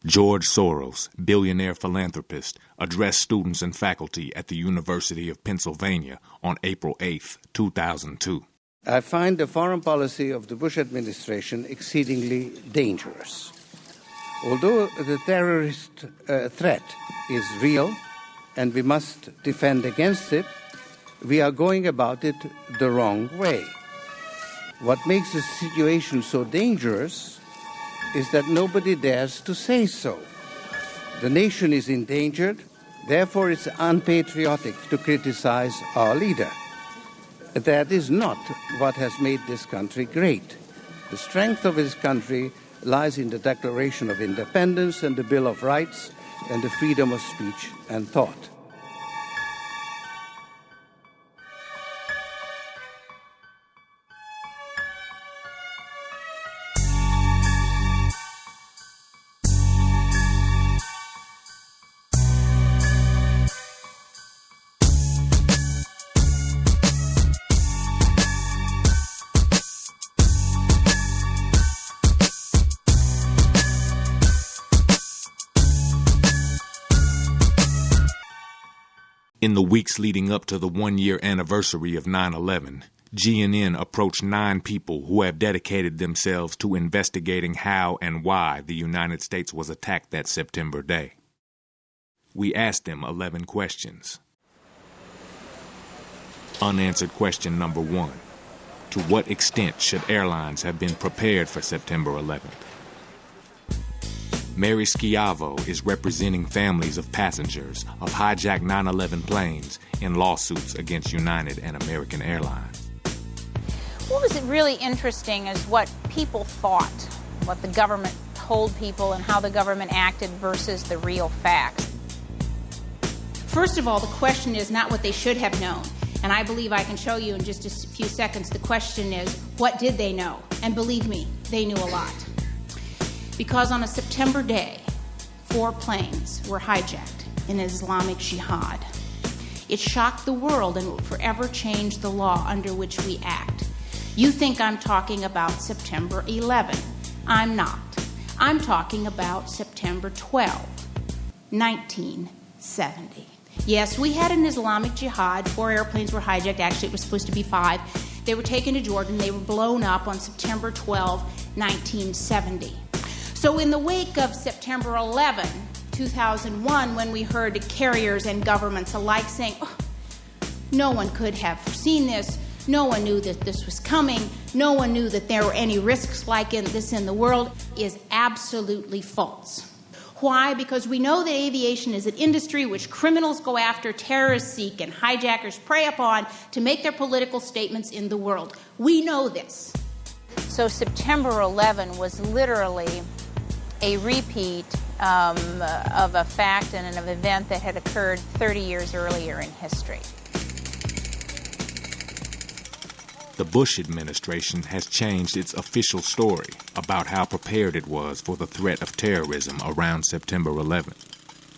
George Soros, billionaire philanthropist, addressed students and faculty at the University of Pennsylvania on April 8, 2002. I find the foreign policy of the Bush administration exceedingly dangerous. Although the terrorist threat is real and we must defend against it, we are going about it the wrong way. What makes the situation so dangerous is that nobody dares to say so. The nation is endangered, therefore it's unpatriotic to criticize our leader. That is not what has made this country great. The strength of this country lies in the Declaration of Independence and the Bill of Rights and the freedom of speech and thought. In the weeks leading up to the one-year anniversary of 9/11, GNN approached 9 people who have dedicated themselves to investigating how and why the United States was attacked that September day. We asked them 11 questions. Unanswered question number 1. To what extent should airlines have been prepared for September 11th? Mary Schiavo is representing families of passengers of hijacked 9/11 planes in lawsuits against United and American Airlines. What was really interesting is what people thought, what the government told people and how the government acted versus the real facts. First of all, the question is not what they should have known. And I believe I can show you in just a few seconds. The question is, what did they know? And believe me, they knew a lot. Because on a September day, 4 planes were hijacked in Islamic Jihad. It shocked the world and will forever change the law under which we act. You think I'm talking about September 11. I'm not. I'm talking about September 12, 1970. Yes, we had an Islamic Jihad. 4 airplanes were hijacked. Actually, it was supposed to be 5. They were taken to Jordan. They were blown up on September 12, 1970. So in the wake of September 11, 2001, when we heard carriers and governments alike saying, oh, no one could have foreseen this, no one knew that this was coming, no one knew that there were any risks like this in the world, is absolutely false. Why? Because we know that aviation is an industry which criminals go after, terrorists seek, and hijackers prey upon to make their political statements in the world. We know this. So September 11 was literally a repeat of a fact and an event that had occurred 30 years earlier in history. The Bush administration has changed its official story about how prepared it was for the threat of terrorism around September 11th.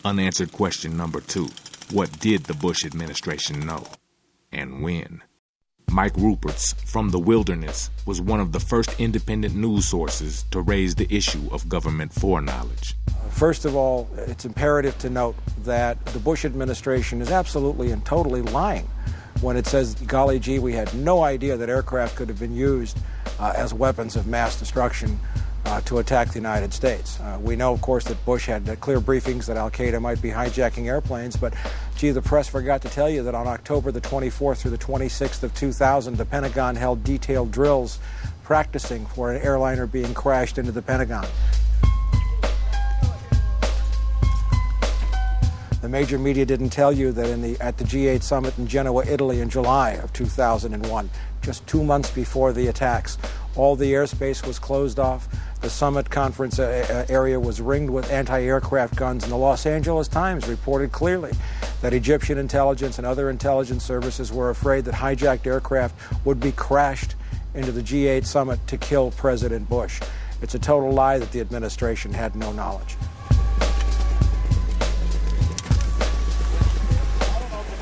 Unanswered question number 2. What did the Bush administration know? And when? Mike Ruperts from The Wilderness was one of the first independent news sources to raise the issue of government foreknowledge. First of all, it's imperative to note that the Bush administration is absolutely and totally lying when it says, golly gee, we had no idea that aircraft could have been used as weapons of mass destruction to attack the United States. We know, of course, that Bush had clear briefings that al-Qaeda might be hijacking airplanes, but gee, the press forgot to tell you that on October the 24th through the 26th of 2000, the Pentagon held detailed drills practicing for an airliner being crashed into the Pentagon. The major media didn't tell you that at the G8 summit in Genoa, Italy in July of 2001, just 2 months before the attacks, all the airspace was closed off. The summit conference area was ringed with anti-aircraft guns, and the Los Angeles Times reported clearly that Egyptian intelligence and other intelligence services were afraid that hijacked aircraft would be crashed into the G8 summit to kill President Bush. It's a total lie that the administration had no knowledge.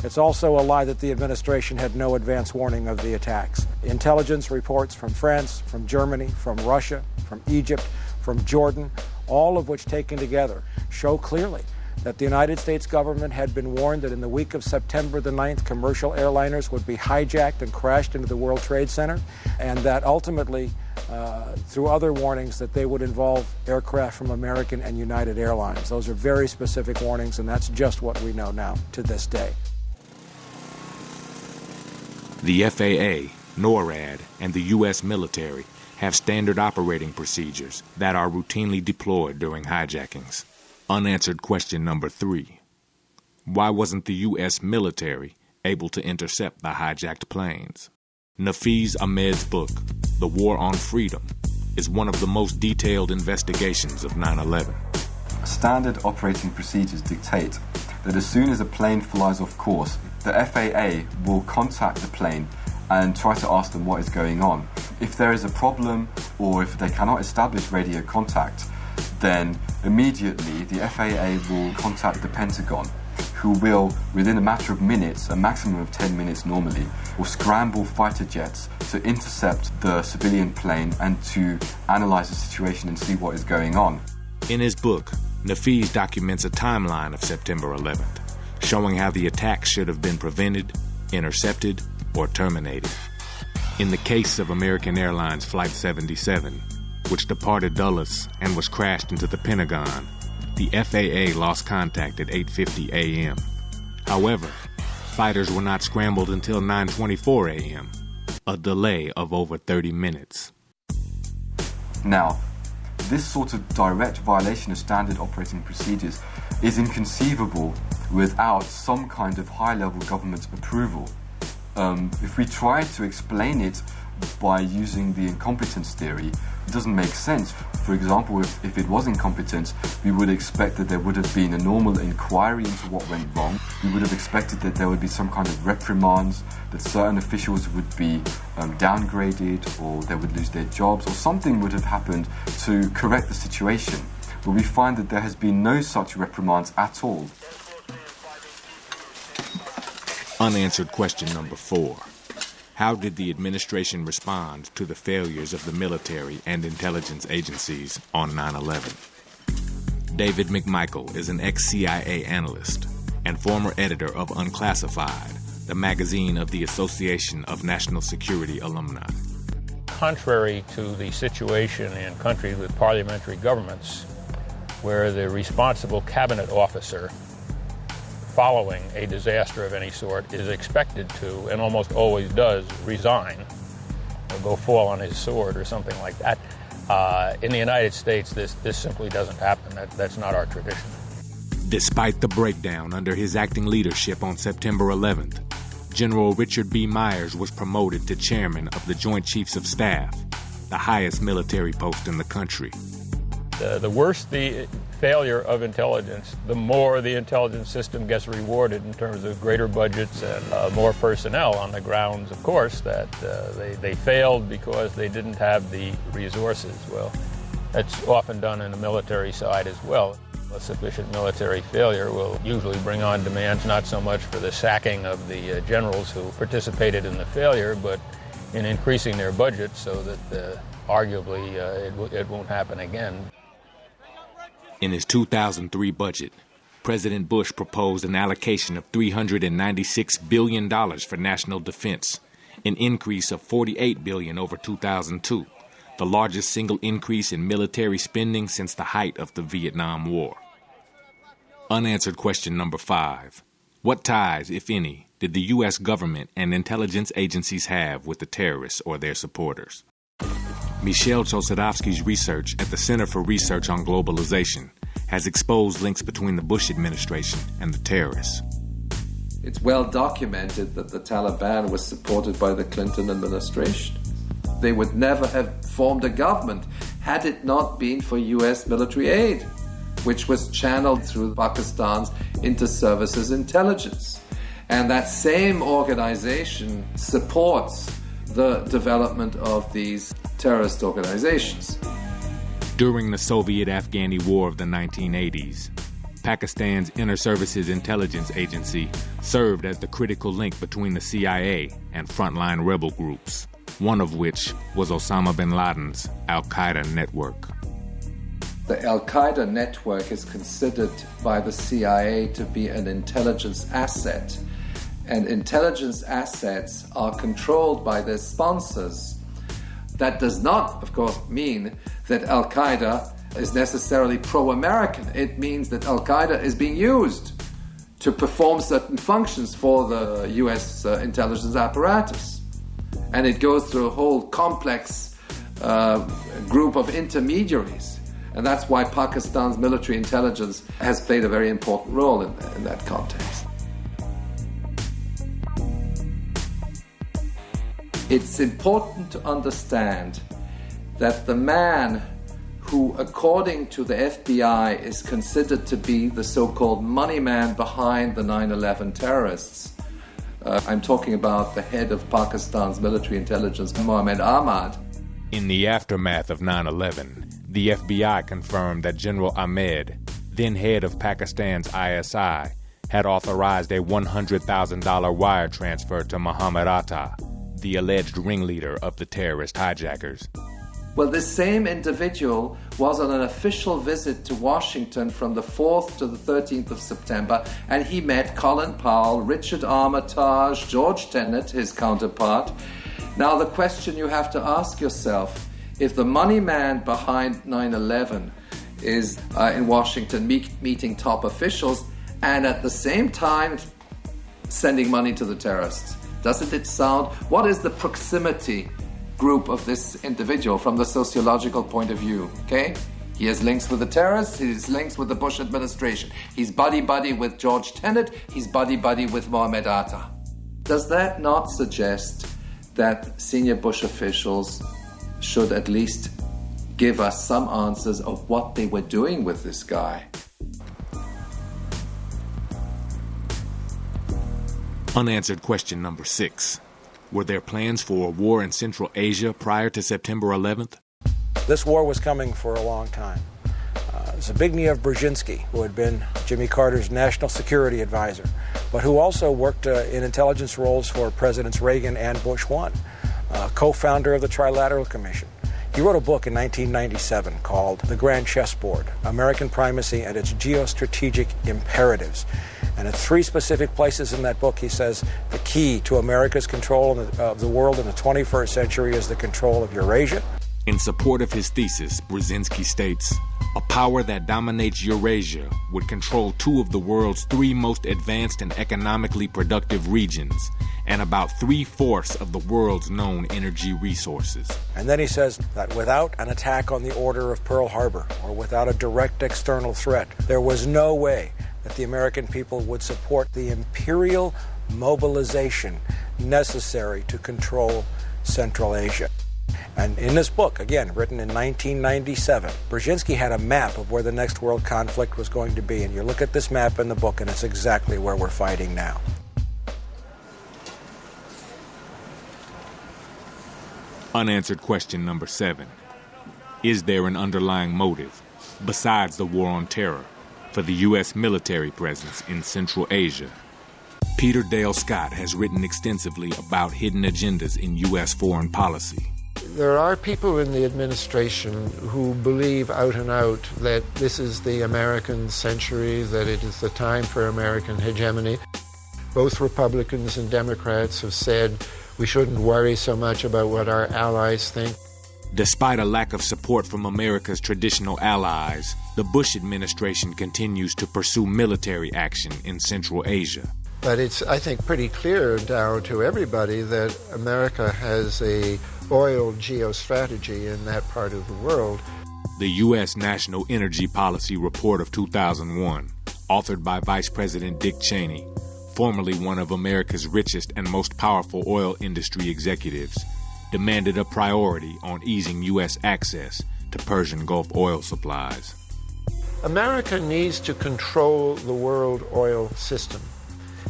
It's also a lie that the administration had no advance warning of the attacks. Intelligence reports from France, from Germany, from Russia, from Egypt, from Jordan, all of which taken together show clearly that the United States government had been warned that in the week of September the 9th, commercial airliners would be hijacked and crashed into the World Trade Center, and that ultimately, through other warnings, that they would involve aircraft from American and United Airlines. Those are very specific warnings, and that's just what we know now to this day. The FAA, NORAD, and the U.S. military have standard operating procedures that are routinely deployed during hijackings. Unanswered question number 3. Why wasn't the U.S. military able to intercept the hijacked planes? Nafeez Ahmed's book, The War on Freedom, is one of the most detailed investigations of 9/11. Standard operating procedures dictate that as soon as a plane flies off course, the FAA will contact the plane and try to ask them what is going on. If there is a problem or if they cannot establish radio contact, then immediately the FAA will contact the Pentagon, who will, within a matter of minutes, a maximum of 10 minutes normally, will scramble fighter jets to intercept the civilian plane and to analyze the situation and see what is going on. In his book, Nafeez documents a timeline of September 11th, showing how the attack should have been prevented, intercepted, or terminated. In the case of American Airlines Flight 77, which departed Dulles and was crashed into the Pentagon, the FAA lost contact at 8:50 a.m. However, fighters were not scrambled until 9:24 a.m., a delay of over 30 minutes. Now, this sort of direct violation of standard operating procedures is inconceivable without some kind of high-level government approval. If we try to explain it by using the incompetence theory, it doesn't make sense. For example, if it was incompetence, we would expect that there would have been a normal inquiry into what went wrong. We would have expected that there would be some kind of reprimands, that certain officials would be downgraded, or they would lose their jobs, or something would have happened to correct the situation. But we find that there has been no such reprimands at all. Unanswered question number 4. How did the administration respond to the failures of the military and intelligence agencies on 9/11? David McMichael is an ex-CIA analyst and former editor of Unclassified, the magazine of the Association of National Security Alumni. Contrary to the situation in countries with parliamentary governments, where the responsible cabinet officer following a disaster of any sort is expected to, and almost always does, resign or go fall on his sword or something like that. In the United States, this simply doesn't happen. That's not our tradition. Despite the breakdown under his acting leadership on September 11th, General Richard B. Myers was promoted to chairman of the Joint Chiefs of Staff, the highest military post in the country. The worse the failure of intelligence, the more the intelligence system gets rewarded in terms of greater budgets and more personnel, on the grounds, of course, that they failed because they didn't have the resources. Well, that's often done in the military side as well. A sufficient military failure will usually bring on demands not so much for the sacking of the generals who participated in the failure, but in increasing their budget so that arguably it won't happen again. In his 2003 budget, President Bush proposed an allocation of $396 billion for national defense, an increase of $48 billion over 2002, the largest single increase in military spending since the height of the Vietnam War. Unanswered question number 5. What ties, if any, did the U.S. government and intelligence agencies have with the terrorists or their supporters? Michel Chossudovsky's research at the Center for Research on Globalization has exposed links between the Bush administration and the terrorists. It's well documented that the Taliban was supported by the Clinton administration. They would never have formed a government had it not been for U.S. military aid, which was channeled through Pakistan's inter-services intelligence. And that same organization supports the development of these terrorist organizations. During the Soviet-Afghani War of the 1980s, Pakistan's Inter-Services Intelligence Agency served as the critical link between the CIA and frontline rebel groups, one of which was Osama bin Laden's al-Qaeda network. The Al-Qaeda network is considered by the CIA to be an intelligence asset, and intelligence assets are controlled by their sponsors. That does not, of course, mean that Al-Qaeda is necessarily pro-American. It means that Al-Qaeda is being used to perform certain functions for the US intelligence apparatus. And it goes through a whole complex group of intermediaries. And that's why Pakistan's military intelligence has played a very important role in that context. It's important to understand that the man who, according to the FBI, is considered to be the so-called money man behind the 9/11 terrorists. I'm talking about the head of Pakistan's military intelligence, Mohammed Ahmad. In the aftermath of 9/11, the FBI confirmed that General Ahmed, then head of Pakistan's ISI, had authorized a $100,000 wire transfer to Mohammed Atta, the alleged ringleader of the terrorist hijackers. Well, this same individual was on an official visit to Washington from the 4th to the 13th of September, and he met Colin Powell, Richard Armitage, George Tenet, his counterpart. Now, the question you have to ask yourself, if the money man behind 9/11 is in Washington meeting top officials and at the same time sending money to the terrorists, doesn't it sound, what is the proximity group of this individual from the sociological point of view? Okay, he has links with the terrorists, he has links with the Bush administration, he's buddy-buddy with George Tenet, he's buddy-buddy with Mohammed Atta. Does that not suggest that senior Bush officials should at least give us some answers of what they were doing with this guy? Unanswered question number 6. Were there plans for a war in Central Asia prior to September 11th? This war was coming for a long time. Zbigniew Brzezinski, who had been Jimmy Carter's national security advisor, but who also worked in intelligence roles for Presidents Reagan and Bush 1, co-founder of the Trilateral Commission. He wrote a book in 1997 called The Grand Chessboard, American Primacy and Its Geostrategic Imperatives. And at 3 specific places in that book, he says the key to America's control of the world in the 21st century is the control of Eurasia. In support of his thesis, Brzezinski states, a power that dominates Eurasia would control 2 of the world's 3 most advanced and economically productive regions, and about 3/4 of the world's known energy resources. And then he says that without an attack on the order of Pearl Harbor, or without a direct external threat, there was no way that the American people would support the imperial mobilization necessary to control Central Asia. And in this book, again, written in 1997, Brzezinski had a map of where the next world conflict was going to be. And you look at this map in the book, and it's exactly where we're fighting now. Unanswered question number 7. Is there an underlying motive, besides the war on terror, for the U.S. military presence in Central Asia? Peter Dale Scott has written extensively about hidden agendas in U.S. foreign policy. There are people in the administration who believe out and out that this is the American century, that it is the time for American hegemony. Both Republicans and Democrats have said we shouldn't worry so much about what our allies think. Despite a lack of support from America's traditional allies, the Bush administration continues to pursue military action in Central Asia. But it's, I think, pretty clear now to everybody that America has a oil geostrategy in that part of the world. The U.S. National Energy Policy Report of 2001, authored by Vice President Dick Cheney, formerly one of America's richest and most powerful oil industry executives, demanded a priority on easing U.S. access to Persian Gulf oil supplies. America needs to control the world oil system.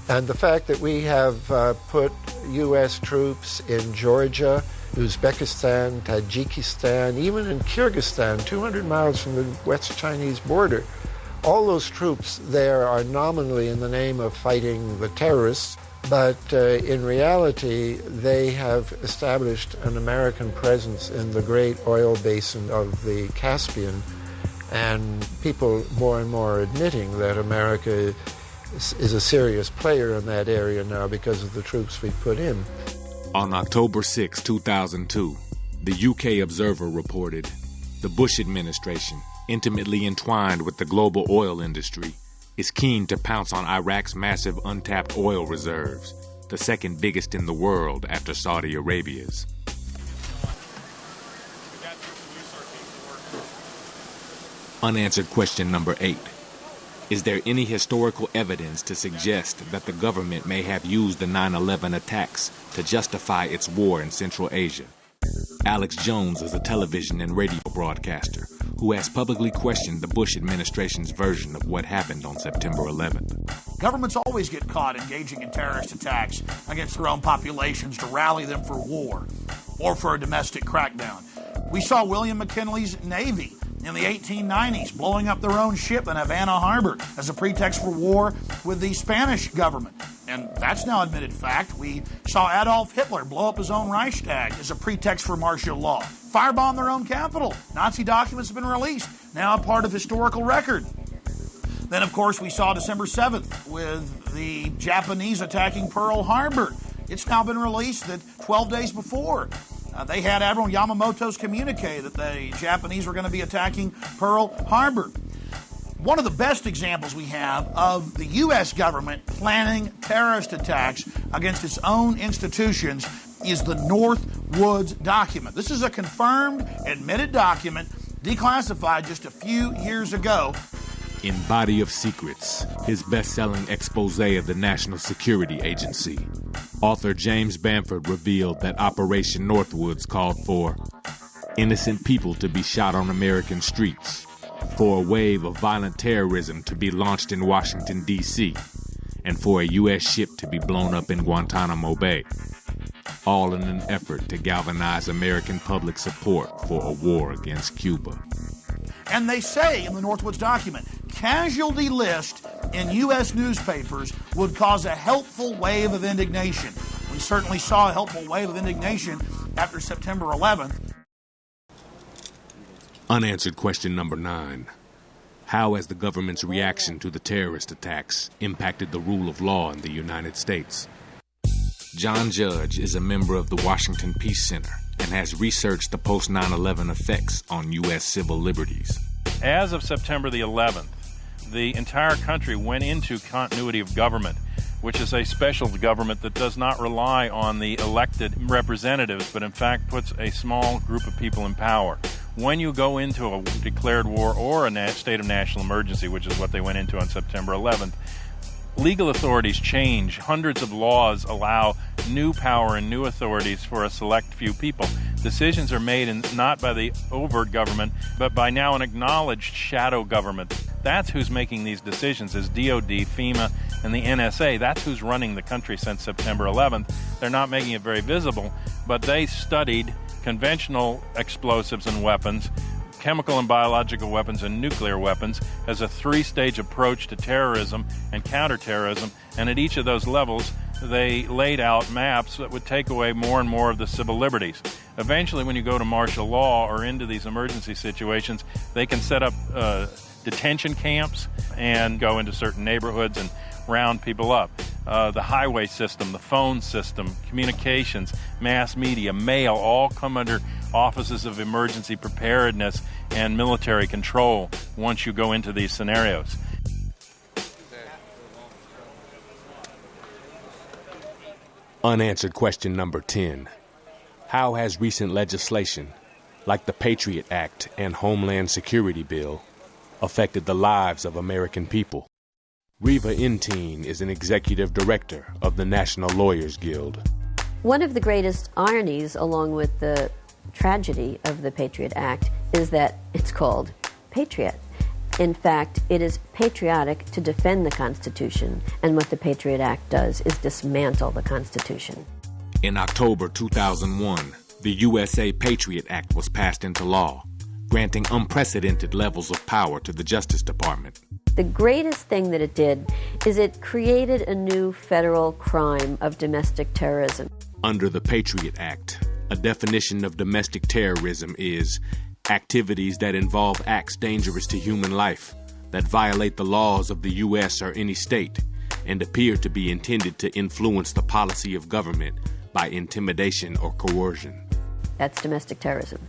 And the fact that we have put U.S. troops in Georgia, Uzbekistan, Tajikistan, even in Kyrgyzstan, 200 miles from the West Chinese border, all those troops there are nominally in the name of fighting the terrorists, but in reality, they have established an American presence in the great oil basin of the Caspian. and people more and more admitting that America is a serious player in that area now because of the troops we put in. On October 6, 2002, the UK Observer reported, the Bush administration, intimately entwined with the global oil industry, is keen to pounce on Iraq's massive untapped oil reserves, the second biggest in the world after Saudi Arabia's. Unanswered question number 8. Is there any historical evidence to suggest that the government may have used the 9/11 attacks to justify its war in Central Asia? Alex Jones is a television and radio broadcaster who has publicly questioned the Bush administration's version of what happened on September 11th. Governments always get caught engaging in terrorist attacks against their own populations to rally them for war or for a domestic crackdown. We saw William McKinley's Navy in the 1890s blowing up their own ship in Havana Harbor as a pretext for war with the Spanish government. And that's now admitted fact. We saw Adolf Hitler blow up his own Reichstag as a pretext for martial law. Firebomb their own capital. Nazi documents have been released, now a part of historical record. Then, of course, we saw December 7th with the Japanese attacking Pearl Harbor. It's now been released that 12 days before, they had Admiral Yamamoto's communique that the Japanese were going to be attacking Pearl Harbor. One of the best examples we have of the U.S. government planning terrorist attacks against its own institutions is the North Woods document. This is a confirmed, admitted document, declassified just a few years ago. In Body of Secrets, his best-selling expose of the National Security Agency, author James Bamford revealed that Operation Northwoods called for innocent people to be shot on American streets, for a wave of violent terrorism to be launched in Washington, D.C., and for a U.S. ship to be blown up in Guantanamo Bay, all in an effort to galvanize American public support for a war against Cuba. And they say in the Northwoods document, casualty list in U.S. newspapers would cause a helpful wave of indignation. We certainly saw a helpful wave of indignation after September 11th. Unanswered question number 9. How has the government's reaction to the terrorist attacks impacted the rule of law in the United States? John Judge is a member of the Washington Peace Center and has researched the post-9/11 effects on U.S. civil liberties. As of September the 11th, the entire country went into continuity of government, which is a special government that does not rely on the elected representatives, but in fact puts a small group of people in power. When you go into a declared war or a state of national emergency, which is what they went into on September 11th, legal authorities change. Hundreds of laws allow new power and new authorities for a select few people. Decisions are made not by the overt government, but by now an acknowledged shadow government. That's who's making these decisions, is DOD, FEMA, and the NSA. That's who's running the country since September 11th. They're not making it very visible, but they studied conventional explosives and weapons, chemical and biological weapons, and nuclear weapons as a 3-stage approach to terrorism and counterterrorism, and at each of those levels they laid out maps that would take away more and more of the civil liberties. Eventually, when you go to martial law or into these emergency situations, they can set up detention camps and go into certain neighborhoods and round people up. The highway system, the phone system, communications, mass media, mail, all come under offices of emergency preparedness and military control once you go into these scenarios. Unanswered question number 10. How has recent legislation, like the Patriot Act and Homeland Security Bill, affected the lives of American people? Reva Intine is an executive director of the National Lawyers Guild. One of the greatest ironies, along with the tragedy of the Patriot Act, is that it's called Patriot. In fact, it is patriotic to defend the Constitution, and what the Patriot Act does is dismantle the Constitution. In October 2001, the USA Patriot Act was passed into law, granting unprecedented levels of power to the Justice Department. The greatest thing that it did is it created a new federal crime of domestic terrorism. Under the Patriot Act, a definition of domestic terrorism is Activities that involve acts dangerous to human life, that violate the laws of the U.S. or any state, and appear to be intended to influence the policy of government by intimidation or coercion. That's domestic terrorism.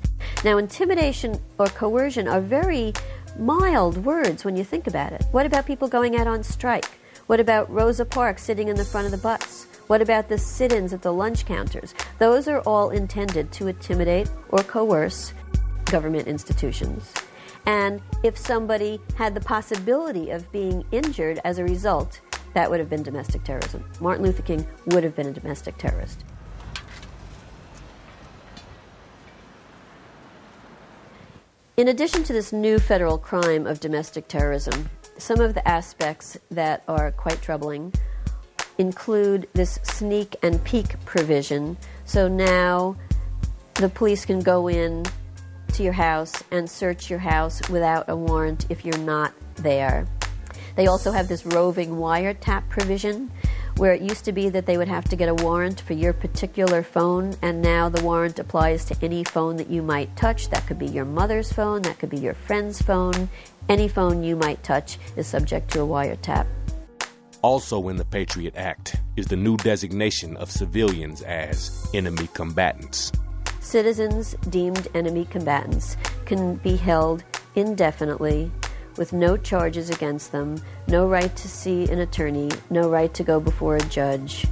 Now, intimidation or coercion are very mild words when you think about it. What about people going out on strike? What about Rosa Parks sitting in the front of the bus? What about the sit-ins at the lunch counters? Those are all intended to intimidate or coerce government institutions. And if somebody had the possibility of being injured as a result, that would have been domestic terrorism. Martin Luther King would have been a domestic terrorist. In addition to this new federal crime of domestic terrorism, some of the aspects that are quite troubling include this sneak and peek provision. So now the police can go in to your house and search your house without a warrant if you're not there. They also have this roving wiretap provision, where it used to be that they would have to get a warrant for your particular phone, and now the warrant applies to any phone that you might touch. That could be your mother's phone, that could be your friend's phone. Any phone you might touch is subject to a wiretap. Also in the Patriot Act is the new designation of civilians as enemy combatants. Citizens deemed enemy combatants can be held indefinitely with no charges against them, no right to see an attorney, no right to go before a judge.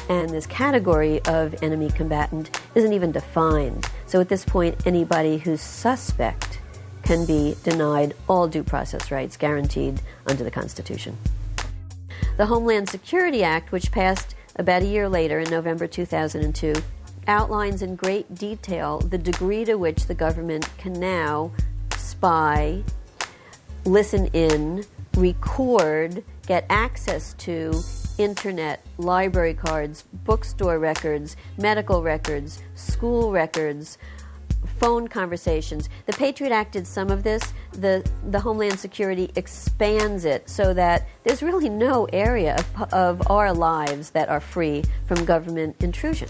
And this category of enemy combatant isn't even defined. So at this point, anybody who's suspect can be denied all due process rights guaranteed under the Constitution. The Homeland Security Act, which passed about a year later in November 2002, outlines in great detail the degree to which the government can now spy, listen in, record, get access to internet, library cards, bookstore records, medical records, school records, phone conversations. The Patriot Act did some of this. The Homeland Security expands it so that there's really no area of our lives that are free from government intrusion.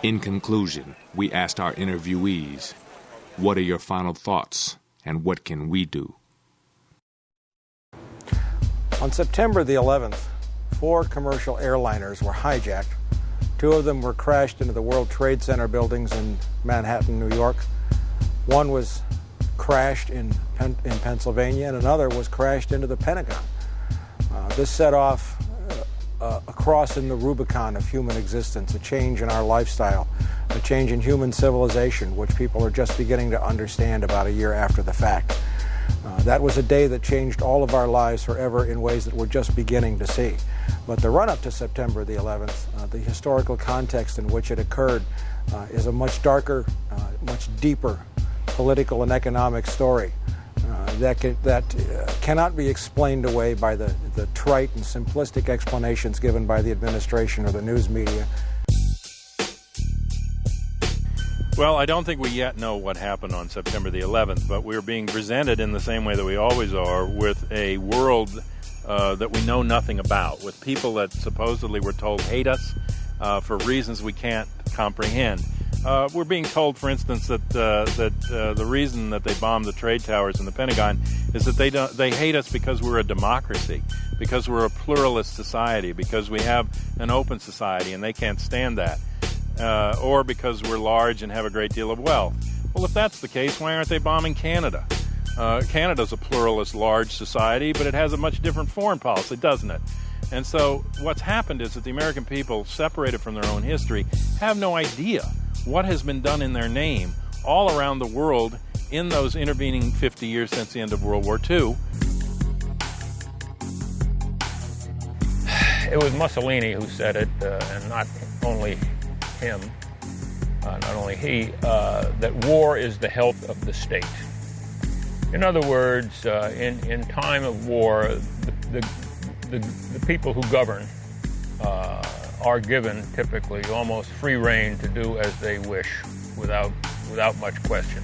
In conclusion, we asked our interviewees, what are your final thoughts and what can we do? On September the 11th, 4 commercial airliners were hijacked. 2 of them were crashed into the World Trade Center buildings in Manhattan, New York. One was crashed in Pennsylvania, and another was crashed into the Pentagon. This set off a cross in the Rubicon of human existence, a change in our lifestyle, a change in human civilization, which people are just beginning to understand about a year after the fact. That was a day that changed all of our lives forever in ways that we're just beginning to see. But the run-up to September the 11th, the historical context in which it occurred, is a much darker, much deeper political and economic story that cannot be explained away by the trite and simplistic explanations given by the administration or the news media. Well, I don't think we yet know what happened on September the 11th, but we're being presented in the same way that we always are, with a world that we know nothing about, with people that supposedly we're told hate us for reasons we can't comprehend. We're being told, for instance, that the reason that they bombed the trade towers in the Pentagon is that they hate us because we're a democracy, because we're a pluralist society, because we have an open society and they can't stand that, or because we're large and have a great deal of wealth. Well, if that's the case, why aren't they bombing Canada? Canada's a pluralist, large society, but it has a much different foreign policy, doesn't it? And so what's happened is that the American people, separated from their own history, have no idea what has been done in their name all around the world in those intervening 50 years since the end of World War II. It was Mussolini who said it, and not only him, not only he, that war is the health of the state. In other words, in time of war, the people who govern are given typically almost free rein to do as they wish without much question.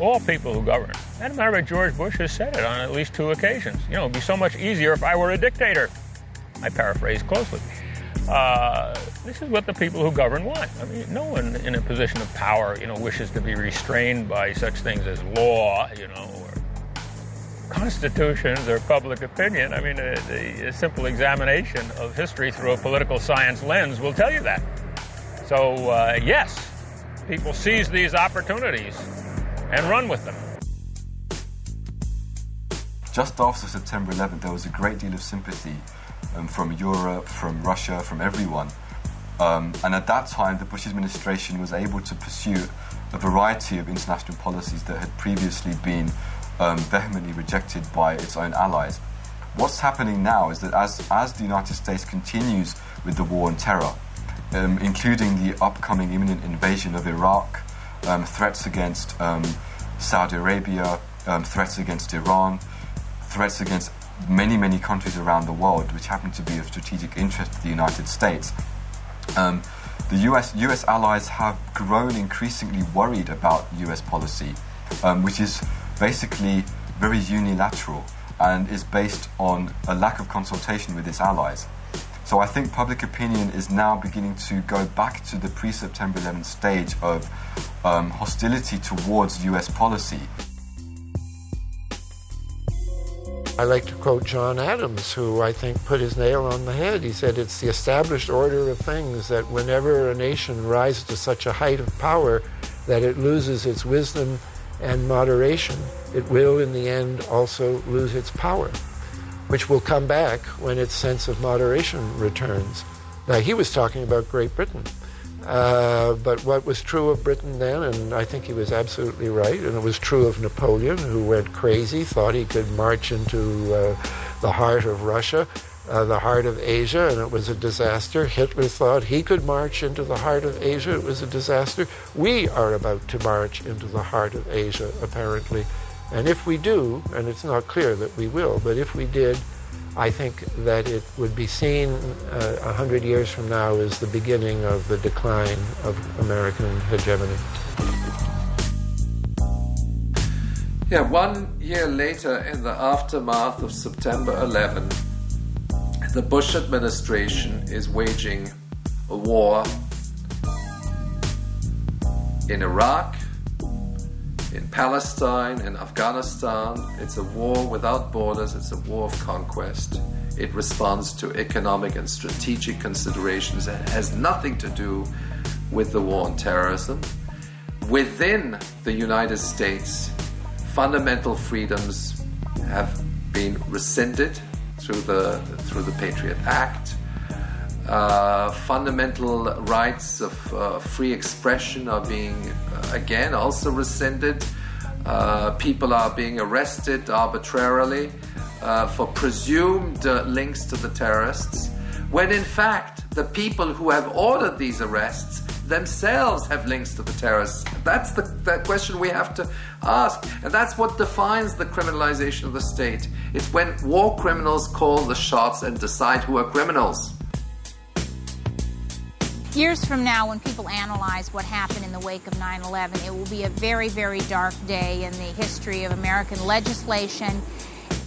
All people who govern. As a matter of fact, George Bush has said it on at least 2 occasions. You know, it'd be so much easier if I were a dictator. I paraphrase closely. This is what the people who govern want. I mean, no one in a position of power, wishes to be restrained by such things as law, or constitutions or public opinion. I mean, a simple examination of history through a political science lens will tell you that. So, yes, people seize these opportunities and run with them. Just after September 11th, there was a great deal of sympathy from Europe, from Russia, from everyone. And at that time, the Bush administration was able to pursue a variety of international policies that had previously been vehemently rejected by its own allies. What's happening now is that as the United States continues with the war on terror, including the upcoming imminent invasion of Iraq, threats against Saudi Arabia, threats against Iran, threats against many, many countries around the world which happen to be of strategic interest to the United States, the US allies have grown increasingly worried about US policy, which is basically very unilateral and is based on a lack of consultation with its allies. So I think public opinion is now beginning to go back to the pre-September 11th stage of hostility towards US policy. I like to quote John Adams, who I think put his nail on the head. He said, it's the established order of things that whenever a nation rises to such a height of power that it loses its wisdom and moderation, it will in the end also lose its power, which will come back when its sense of moderation returns. Now, he was talking about Great Britain. But what was true of Britain then, and I think he was absolutely right, and it was true of Napoleon, who went crazy, thought he could march into the heart of Russia, the heart of Asia, and it was a disaster. Hitler thought he could march into the heart of Asia, it was a disaster. We are about to march into the heart of Asia, apparently. And if we do, and it's not clear that we will, but if we did, I think that it would be seen 100 years from now as the beginning of the decline of American hegemony. Yeah, 1 year later, in the aftermath of September 11, the Bush administration is waging a war in Iraq, in Palestine, in Afghanistan. It's a war without borders, it's a war of conquest. It responds to economic and strategic considerations. It has nothing to do with the war on terrorism. Within the United States, fundamental freedoms have been rescinded through the Patriot Act. Fundamental rights of free expression are being again also rescinded. People are being arrested arbitrarily for presumed links to the terrorists, when in fact the people who have ordered these arrests themselves have links to the terrorists. That's the question we have to ask, and that's what defines the criminalization of the state. It's when war criminals call the shots and decide who are criminals. Years from now, when people analyze what happened in the wake of 9/11, it will be a very, very dark day in the history of American legislation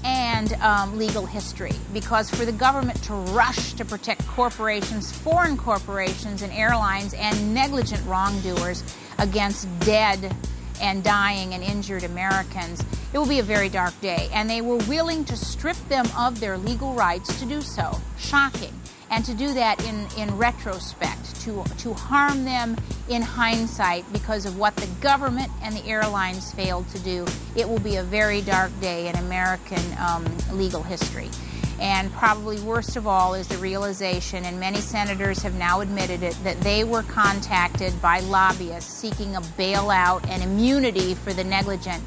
and legal history, because for the government to rush to protect corporations, foreign corporations and airlines, and negligent wrongdoers against dead and dying and injured Americans, it will be a very dark day. And they were willing to strip them of their legal rights to do so. Shocking. And to do that in retrospect, to harm them in hindsight because of what the government and the airlines failed to do. It will be a very dark day in American legal history. And probably worst of all is the realization, and many senators have now admitted it, that they were contacted by lobbyists seeking a bailout and immunity for the negligent,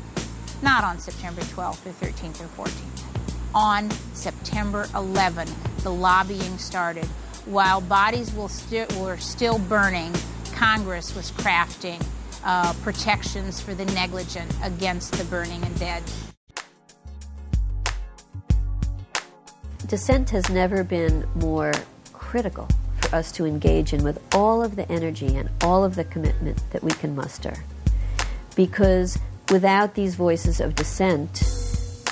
not on September 12th or 13th or 14th. On September 11th, the lobbying started. While bodies were still burning, Congress was crafting protections for the negligent against the burning and dead. Dissent has never been more critical for us to engage in with all of the energy and all of the commitment that we can muster. Because without these voices of dissent,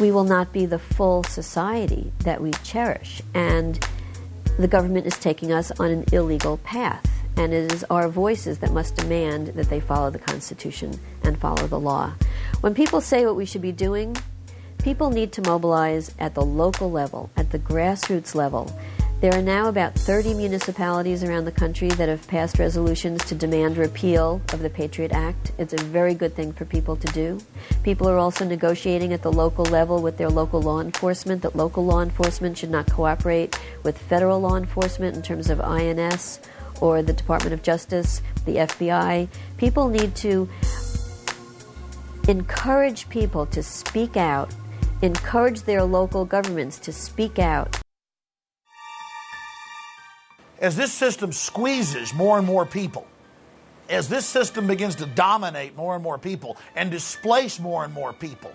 we will not be the full society that we cherish. And the government is taking us on an illegal path, and it is our voices that must demand that they follow the Constitution and follow the law. When people say what we should be doing, people need to mobilize at the local level, at the grassroots level. There are now about 30 municipalities around the country that have passed resolutions to demand repeal of the Patriot Act. It's a very good thing for people to do. People are also negotiating at the local level with their local law enforcement that local law enforcement should not cooperate with federal law enforcement in terms of INS or the Department of Justice, the FBI. People need to encourage people to speak out, encourage their local governments to speak out. As this system squeezes more and more people, as this system begins to dominate more and more people and displace more and more people,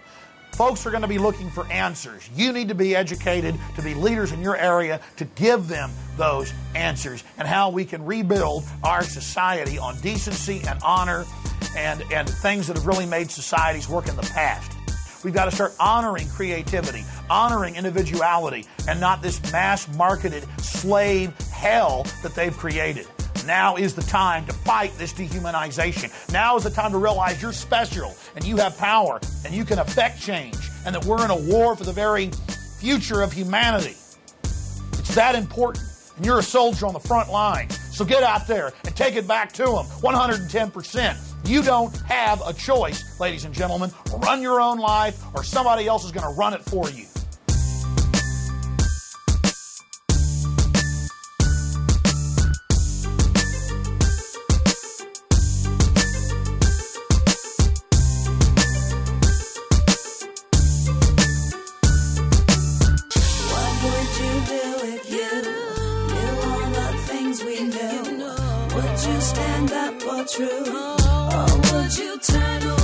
folks are going to be looking for answers. You need to be educated to be leaders in your area to give them those answers and how we can rebuild our society on decency and honor and things that have really made societies work in the past. We've got to start honoring creativity, honoring individuality, and not this mass-marketed slave hell that they've created. Now is the time to fight this dehumanization. Now is the time to realize you're special and you have power and you can affect change and that we're in a war for the very future of humanity. It's that important. And you're a soldier on the front lines. So get out there and take it back to them 110%. You don't have a choice, ladies and gentlemen. Run your own life or somebody else is going to run it for you. What would you do if you knew all the things we knew? Would you stand up for truth? Or would you turn away?